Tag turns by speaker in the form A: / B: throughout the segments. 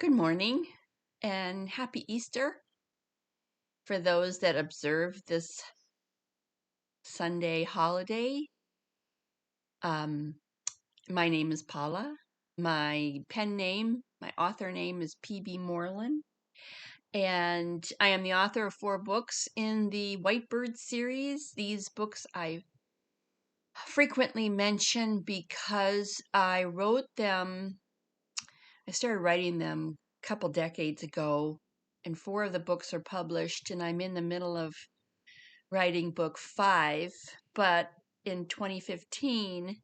A: Good morning and happy Easter for those that observe this Sunday holiday. Um, my name is Paula. My pen name, my author name is P.B. Moreland, and I am the author of 4 books in the Whitebird series. These books I frequently mention because I started writing them a couple decades ago, and 4 of the books are published, and I'm in the middle of writing book 5. But in 2015,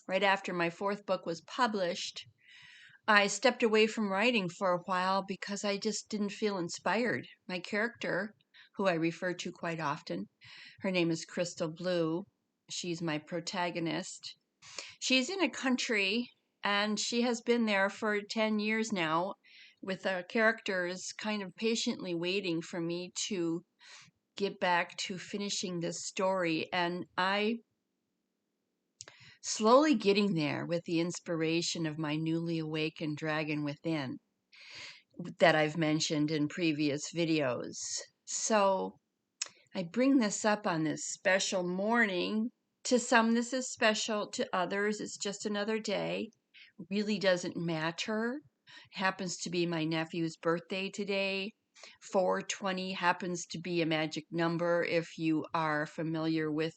A: right after my 4th book was published, I stepped away from writing for a while because I just didn't feel inspired. My character, who I refer to quite often, her name is Crystal Blue. She's my protagonist. She's in a country, and she has been there for 10 years now, with the characters kind of patiently waiting for me to get back to finishing this story. And I slowly getting there with the inspiration of my newly awakened dragon within that I've mentioned in previous videos. So I bring this up on this special morning. To some, this is special. To others, it's just another day. Really doesn't matter. Happens to be my nephew's birthday today. 420 happens to be a magic number if you are familiar with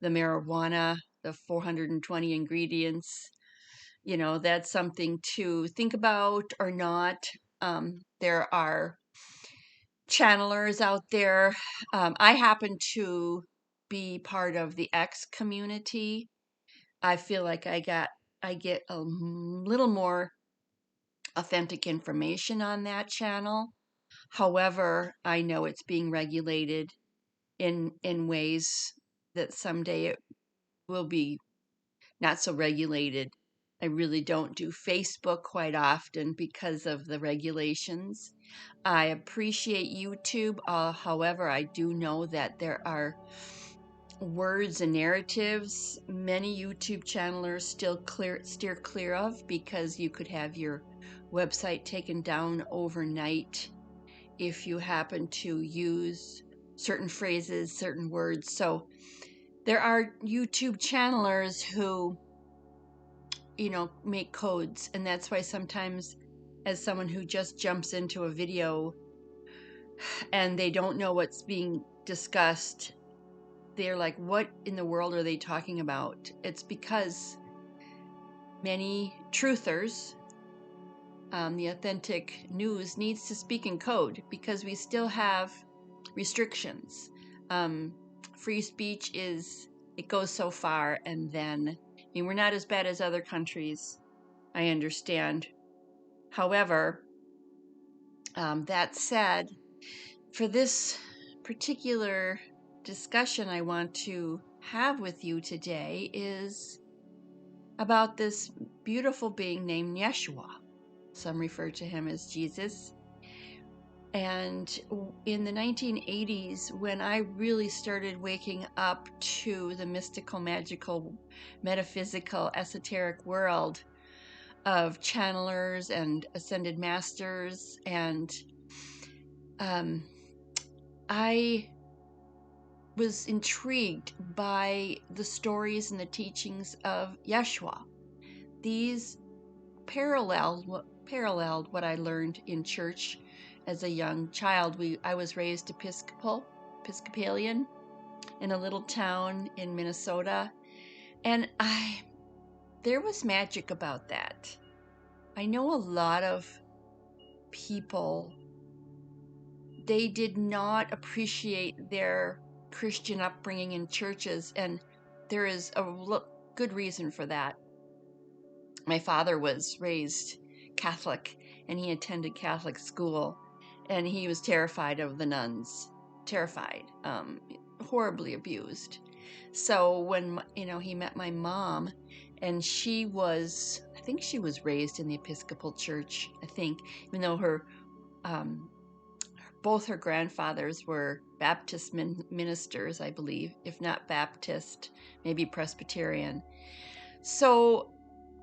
A: the marijuana, the 420 ingredients. You know, that's something to think about or not. There are channelers out there. I happen to be part of the X community. I feel like I get a little more authentic information on that channel. However, I know it's being regulated in ways that someday it will be not so regulated. I really don't do Facebook quite often because of the regulations. I appreciate YouTube. However, I do know that there are words and narratives many YouTube channelers still steer clear of, because you could have your website taken down overnight if you happen to use certain phrases, certain words. So there are YouTube channelers who, make codes. And that's why sometimes, as someone who just jumps into a video and they don't know what's being discussed, they're like, what in the world are they talking about? It's because many truthers, the authentic news, needs to speak in code because we still have restrictions. Free speech it goes so far, and then, we're not as bad as other countries, I understand. However, that said, for this particular discussion I want to have with you today is about this beautiful being named Jeshua. Some refer to him as Jesus. And in the 1980s, when I really started waking up to the mystical, magical, metaphysical, esoteric world of channelers and ascended masters, and I was intrigued by the stories and the teachings of Jeshua. These paralleled what I learned in church as a young child. I was raised Episcopalian in a little town in Minnesota, and there was magic about that. I know a lot of people, they did not appreciate their Christian upbringing in churches, and there is a good reason for that. My father was raised Catholic, and he attended Catholic school, and he was terrified of the nuns, terrified, horribly abused. So when, he met my mom, and I think she was raised in the Episcopal Church, I think, even though both her grandfathers were Baptist ministers, I believe, if not Baptist, maybe Presbyterian. So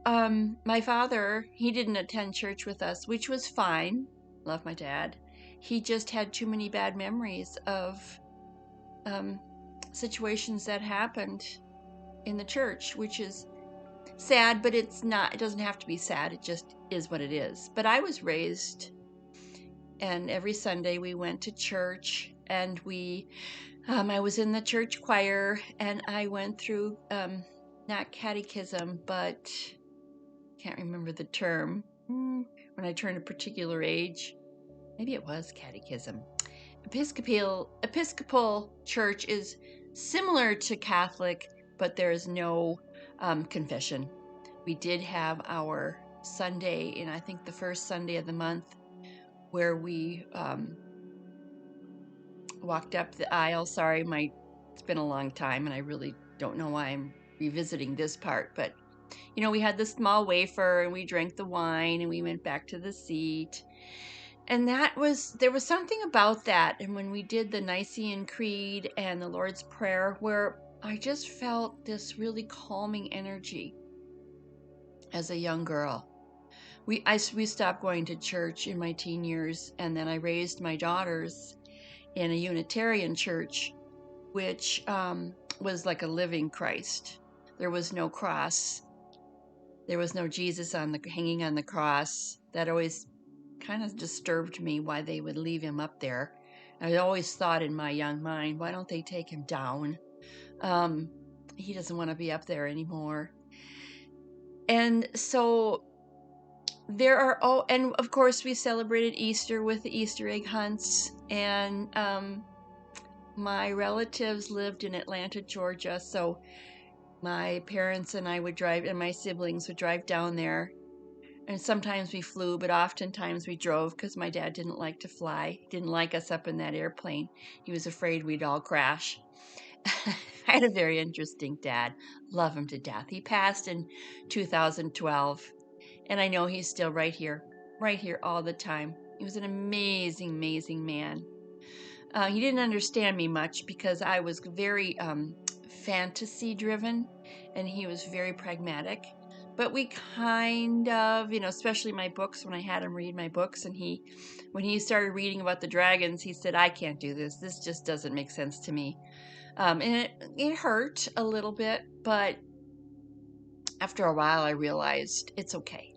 A: my father, he didn't attend church with us, which was fine. Love my dad. He just had too many bad memories of um, situations that happened in the church, which is sad, but it doesn't have to be sad. It just is what it is. But I was raised, and every Sunday we went to church, and I was in the church choir, and I went through, not catechism, but can't remember the term. When I turned a particular age, maybe it was catechism. Episcopal Church is similar to Catholic, but there is no confession. We did have our Sunday, and I think the first Sunday of the month, where we walked up the aisle. Sorry, it's been a long time, and I really don't know why I'm revisiting this part, but we had the small wafer, and we drank the wine, and we went back to the seat. And there was something about that. And when we did the Nicene Creed and the Lord's Prayer, where I just felt this really calming energy as a young girl. We stopped going to church in my teen years, and then I raised my daughters in a Unitarian church, which was like a living Christ. There was no cross. There was no Jesus hanging on the cross. That always kind of disturbed me, why they would leave him up there. I always thought in my young mind, why don't they take him down? He doesn't want to be up there anymore. And so and of course we celebrated Easter with the Easter egg hunts. And my relatives lived in Atlanta, Georgia. So my parents and I would drive, and my siblings would drive down there. And sometimes we flew, but oftentimes we drove, because my dad didn't like to fly. He didn't like us up in that airplane. He was afraid we'd all crash. I had a very interesting dad. Love him to death. He passed in 2012, and I know he's still right here all the time. He was an amazing, amazing man. He didn't understand me much because I was very fantasy driven, and he was very pragmatic. But we kind of, especially my books, when I had him read my books, and when he started reading about the dragons, he said, I can't do this. This just doesn't make sense to me. And it hurt a little bit, but after a while I realized it's okay.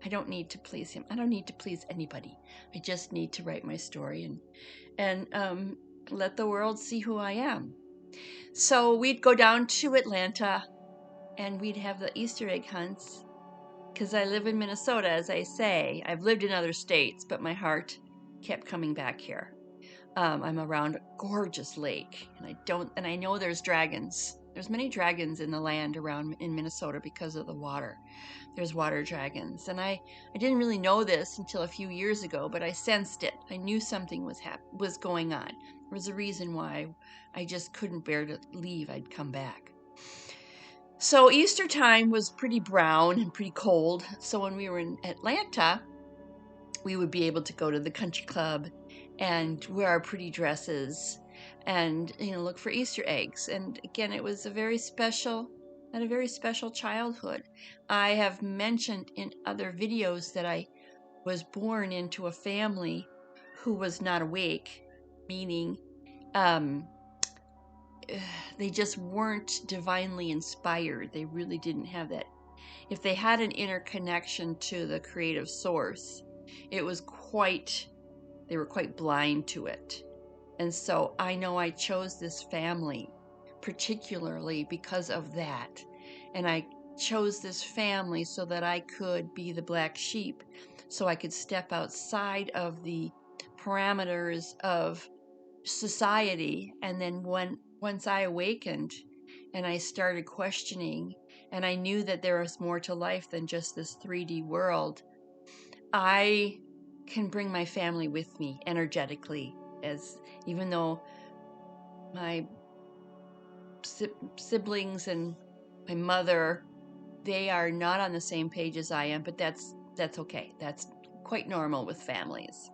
A: I don't need to please him. I don't need to please anybody. I just need to write my story and let the world see who I am. So we'd go down to Atlanta, and we'd have the Easter egg hunts, because I live in Minnesota, as I say. I've lived in other states, but my heart kept coming back here. I'm around a gorgeous lake, and I know there's dragons. There's many dragons in the land around in Minnesota because of the water. There's water dragons, and I didn't really know this until a few years ago, but I sensed it. I knew something was going on. There was a reason why I just couldn't bear to leave. I'd come back. So Easter time was pretty brown and pretty cold. So when we were in Atlanta, we would be able to go to the country club and wear our pretty dresses and look for Easter eggs. And again, it was a very special childhood. I have mentioned in other videos that I was born into a family who was not awake, meaning they just weren't divinely inspired. They really didn't have that. If they had an interconnection to the creative source, they were quite blind to it. And so I know I chose this family particularly because of that. And I chose this family so that I could be the black sheep, so I could step outside of the parameters of society. And then once I awakened and I started questioning, and I knew that there was more to life than just this 3D world, I can bring my family with me energetically, even though my siblings and my mother, they are not on the same page as I am, but that's okay. That's quite normal with families.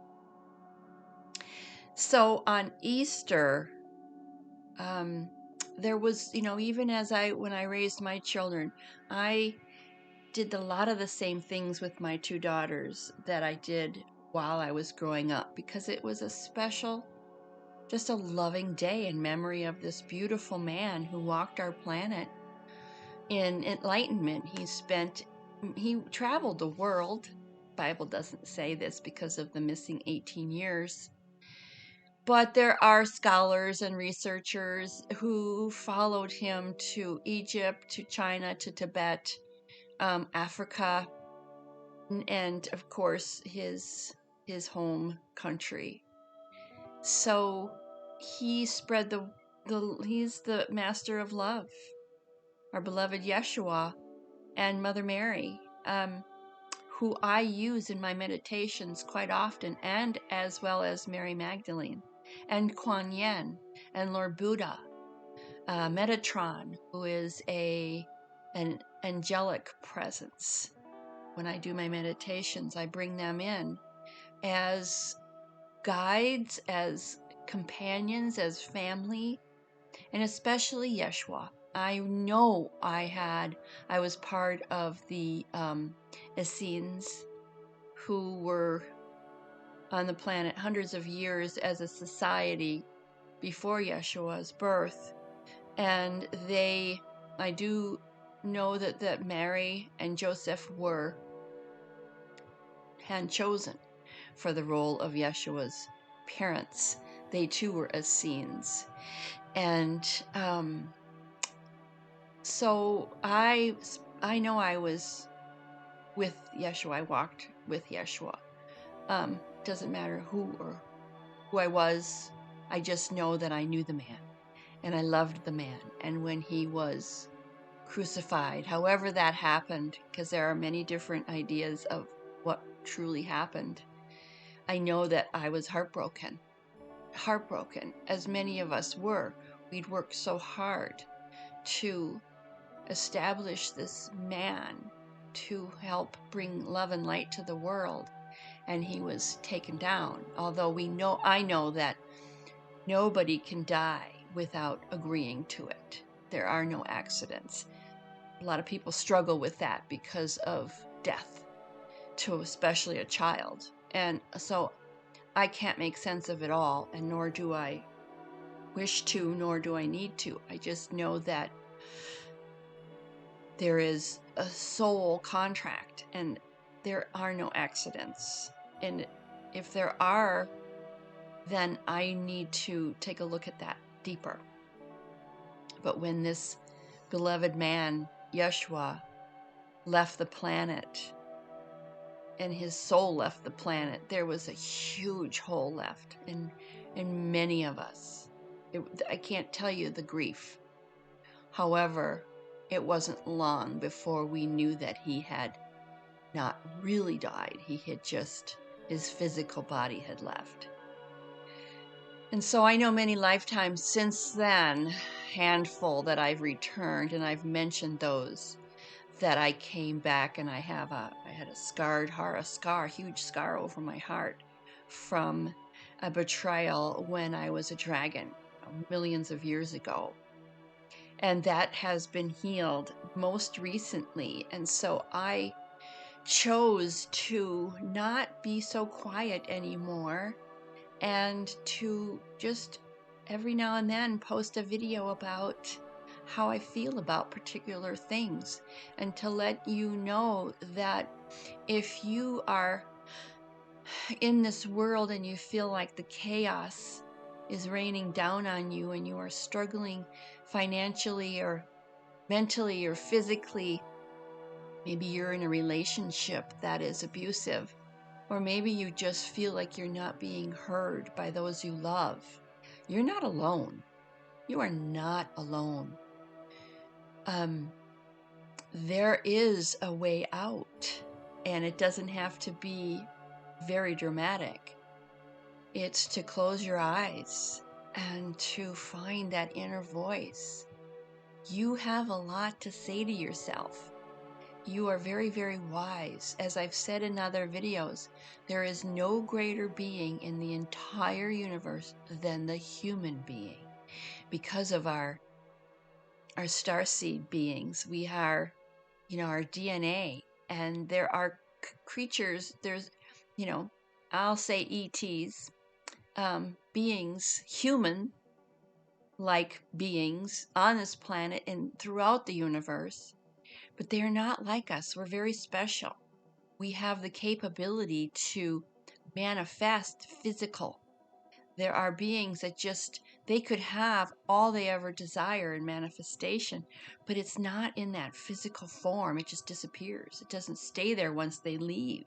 A: So on Easter, there was, even when I raised my children, I did a lot of the same things with my two daughters that I did while I was growing up, because it was a special, just a loving day in memory of this beautiful man who walked our planet in enlightenment. He traveled the world. Bible doesn't say this because of the missing 18 years. But there are scholars and researchers who followed him to Egypt, to China, to Tibet, Africa, and of course his home country. So he spread he's the master of love, our beloved Yeshua and Mother Mary, who I use in my meditations quite often, and as well as Mary Magdalene and Kuan Yin and Lord Buddha, Metatron, who is an angelic presence. When I do my meditations, I bring them in as guides, as companions, as family, and especially Yeshua. I know I was part of the Essenes, who were on the planet hundreds of years as a society before Yeshua's birth. And I do know that Mary and Joseph were hand chosen for the role of Yeshua's parents. They too were Essenes. And so I know I was with Yeshua. I walked with Yeshua. Doesn't matter who I was. I just know that I knew the man, and I loved the man. And when he was crucified, however that happened, because there are many different ideas of what truly happened, I know that I was heartbroken, as many of us were. We'd worked so hard to establish this man to help bring love and light to the world, and he was taken down. Although I know that nobody can die without agreeing to it. There are no accidents. A lot of people struggle with that because of death, to especially a child. And so I can't make sense of it all, and nor do I wish to, nor do I need to. I just know that there is a soul contract, and there are no accidents. And if there are, then I need to take a look at that deeper. But when this beloved man, Yeshua, left the planet, and his soul left the planet, there was a huge hole left in many of us. I can't tell you the grief. However, it wasn't long before we knew that he had not really died. His physical body had left. And so I know many lifetimes since then, handful, that I've returned, and I've mentioned those that I came back, and I had a huge scar over my heart from a betrayal when I was a dragon millions of years ago. And that has been healed most recently. And so I chose to not be so quiet anymore, and to just every now and then post a video about how I feel about particular things, and to let you know that if you are in this world and you feel like the chaos is raining down on you, and you are struggling financially or mentally or physically, maybe you're in a relationship that is abusive, or maybe you just feel like you're not being heard by those you love, you're not alone. You are not alone. There is a way out, and it doesn't have to be very dramatic. It's to close your eyes and to find that inner voice. You have a lot to say to yourself. You are very, very wise. As I've said in other videos, there is no greater being in the entire universe than the human being. Because of our starseed beings, we are our DNA. And there are creatures, there's, I'll say ETs, beings, human like beings on this planet and throughout the universe, but they're not like us. We're very special. We have the capability to manifest physical. There are beings that they could have all they ever desire in manifestation, but it's not in that physical form. It just disappears. It doesn't stay there once they leave.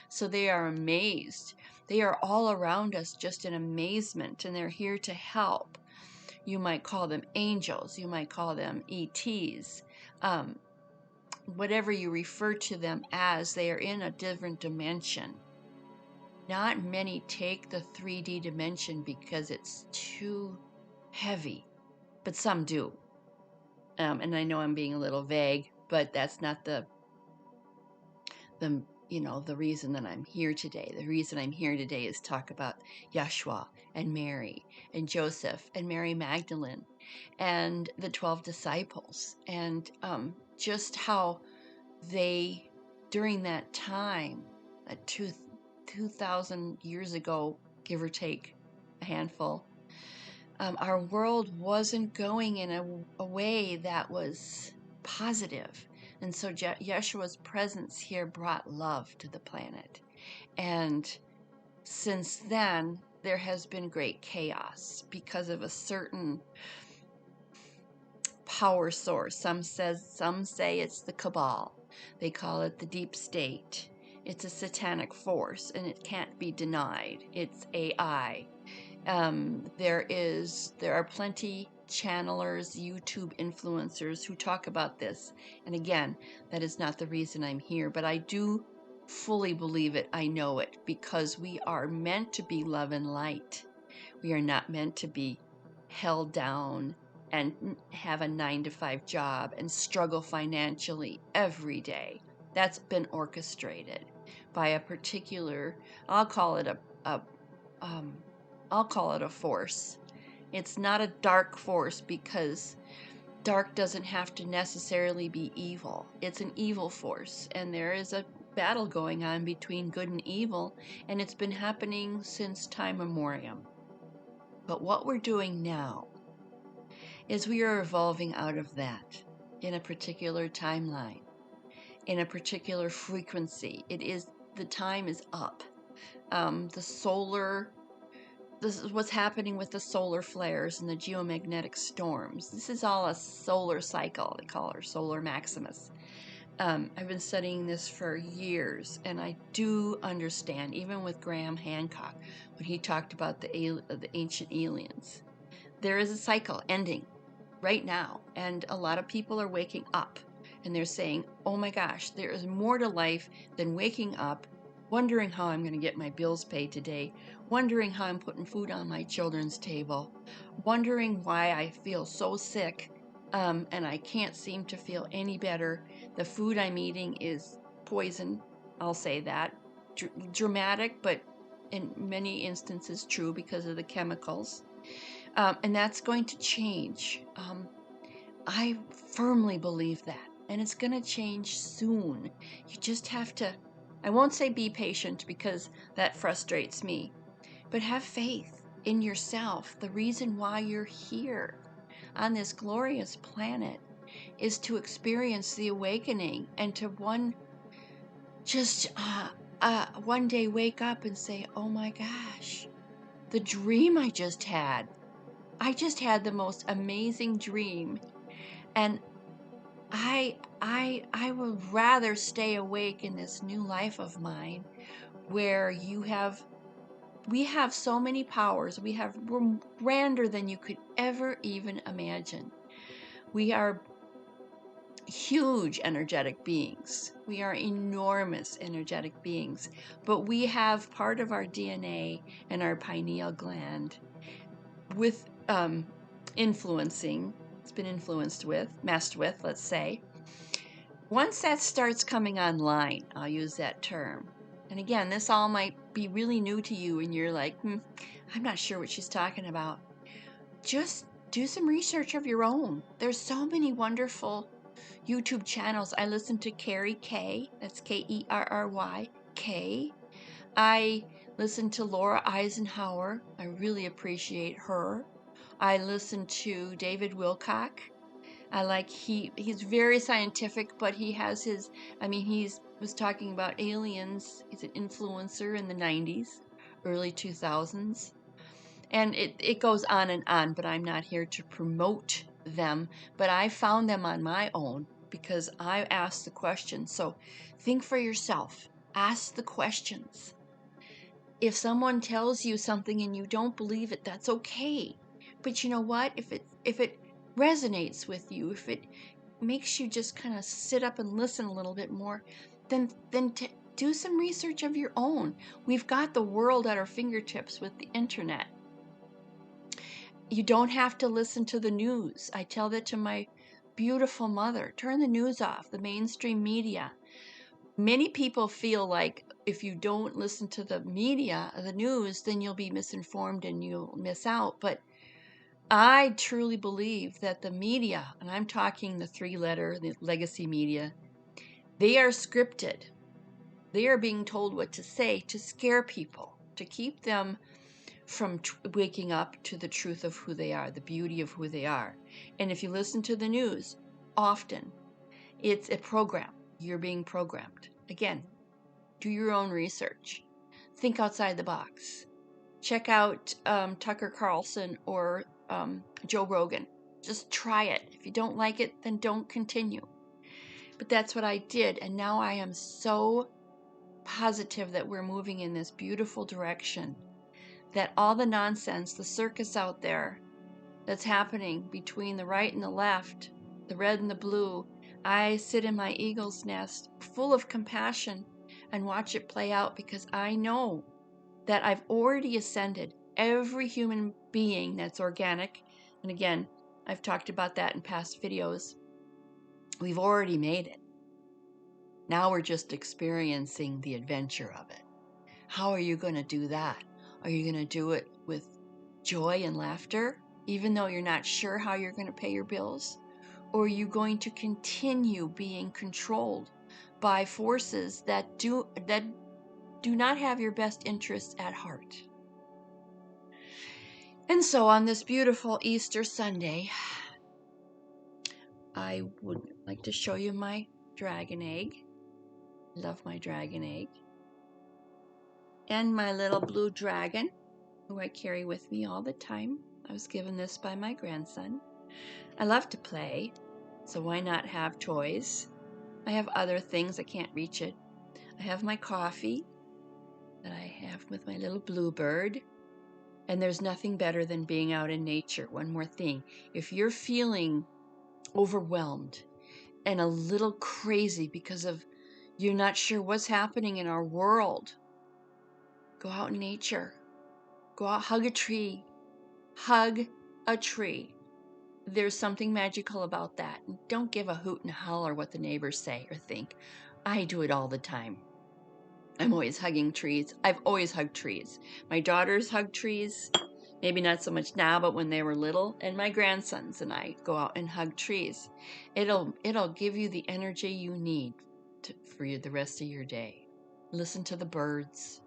A: So they are amazed. They are all around us just in amazement, and they're here to help. You might call them angels. You might call them ETs. Whatever you refer to them as, they are in a different dimension. Not many take the 3D dimension because it's too heavy, but some do. And I know I'm being a little vague, but that's not the reason that I'm here today. The reason I'm here today is talk about Jeshua and Mary and Joseph and Mary Magdalene and the 12 disciples, and just how they, during that time, 2,000 years ago, give or take a handful, our world wasn't going in a way that was positive. And so Yeshua's presence here brought love to the planet. And since then, there has been great chaos because of a certain power source. Some say it's the cabal. They call it the deep state. It's a satanic force, and it can't be denied. It's AI. There are plenty channelers, YouTube influencers who talk about this. And again, that is not the reason I'm here, but I do fully believe it. I know it, because we are meant to be love and light. We are not meant to be held down and have a 9-to-5 job and struggle financially every day. That's been orchestrated by a particular, I'll call it a force. It's not a dark force, because dark doesn't have to necessarily be evil. It's an evil force, and there is a battle going on between good and evil, and it's been happening since time immemorial. But what we're doing now is we are evolving out of that in a particular timeline, in a particular frequency. The time is up. This is what's happening with the solar flares and the geomagnetic storms. This is all a solar cycle. They call it solar maximus. I've been studying this for years, and I do understand, even with Graham Hancock, when he talked about the ancient aliens. There is a cycle ending right now, and a lot of people are waking up, and they're saying, oh my gosh, there is more to life than waking up, wondering how I'm going to get my bills paid today, wondering how I'm putting food on my children's table, wondering why I feel so sick, and I can't seem to feel any better. The food I'm eating is poison. I'll say that. Dramatic, but in many instances true, because of the chemicals. And that's going to change. I firmly believe that. And it's going to change soon. You just have to, I won't say be patient, because that frustrates me, but have faith in yourself. The reason why you're here on this glorious planet is to experience the awakening, and to one day wake up and say, oh my gosh, the dream I just had the most amazing dream, and I would rather stay awake in this new life of mine, where we have so many powers. We're grander than you could ever even imagine. We are huge energetic beings. We are enormous energetic beings, but we have part of our DNA and our pineal gland with influencing. It's been messed with, let's say. Once that starts coming online, I'll use that term. And again, this all might be really new to you, and you're like, I'm not sure what she's talking about. Just do some research of your own. There's so many wonderful YouTube channels. I listen to Carrie K. That's Kerry K. I listen to Laura Eisenhower. I really appreciate her. I listen to David Wilcock. I like he's very scientific, but he has his, he's was talking about aliens. He's an influencer in the 90s, early 2000s. And it goes on, but I'm not here to promote them. But I found them on my own because I asked the questions. So think for yourself. Ask the questions. If someone tells you something and you don't believe it, that's okay. But you know what? If it resonates with you, if it makes you just kind of sit up and listen a little bit more, then do some research of your own. We've got the world at our fingertips with the internet. You don't have to listen to the news. I tell that to my beautiful mother. Turn the news off, the mainstream media. Many people feel like if you don't listen to the media, the news, then you'll be misinformed and you'll miss out. But I truly believe that the media, and I'm talking the three-letter, the legacy media, they are scripted. They are being told what to say to scare people, to keep them from waking up to the truth of who they are, the beauty of who they are. And if you listen to the news, often it's a program. You're being programmed. Again, do your own research. Think outside the box. Check out Tucker Carlson or Joe Rogan. Just try it. If you don't like it, then don't continue. But that's what I did. And now I am so positive that we're moving in this beautiful direction. That all the nonsense, the circus out there that's happening between the right and the left, the red and the blue, I sit in my eagle's nest full of compassion and watch it play out because I know that I've already ascended every human being that's organic. And again, I've talked about that in past videos. We've already made it. Now we're just experiencing the adventure of it. How are you going to do that? Are you going to do it with joy and laughter, even though you're not sure how you're going to pay your bills? Or are you going to continue being controlled by forces that do not have your best interests at heart? And so on this beautiful Easter Sunday, I would like to show you my dragon egg. Love my dragon egg. And my little blue dragon, who I carry with me all the time. I was given this by my grandson. I love to play, so why not have toys? I have other things, I can't reach it. I have my coffee that I have with my little bluebird. And there's nothing better than being out in nature. One more thing, if you're feeling overwhelmed and a little crazy because of you're not sure what's happening in our world, go out in nature. Go out, hug a tree. Hug a tree. There's something magical about that. Don't give a hoot and a holler what the neighbors say or think. I do it all the time. I'm always hugging trees. I've always hugged trees. My daughters hug trees. Maybe not so much now, but when they were little, and my grandsons and I go out and hug trees. It'll give you the energy you need for the rest of your day. Listen to the birds.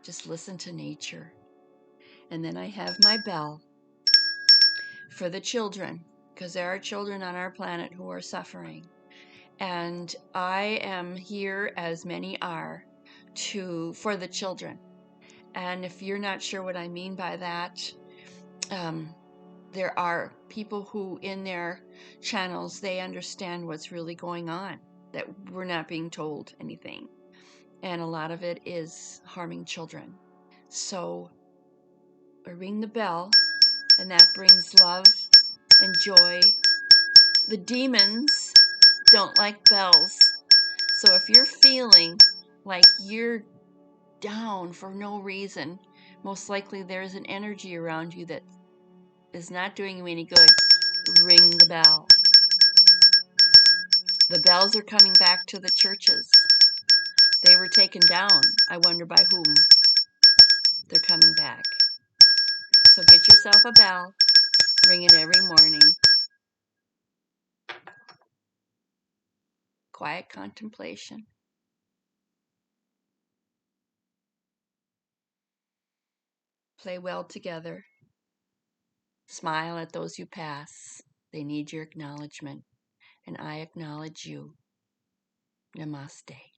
A: Just listen to nature. And then I have my bell for the children, because there are children on our planet who are suffering. And I am here, as many are, for the children. And if you're not sure what I mean by that, there are people who in their channels, they understand what's really going on, that we're not being told anything. And a lot of it is harming children. So I ring the bell, and that brings love and joy. The demons don't like bells. So if you're feeling like you're down for no reason, most likely there's an energy around you that is not doing you any good. Ring the bell. The bells are coming back to the churches. They were taken down. I wonder by whom. They're coming back. So get yourself a bell. Ring it every morning. quiet contemplation. Play well together. Smile at those you pass. They need your acknowledgement, and I acknowledge you. Namaste.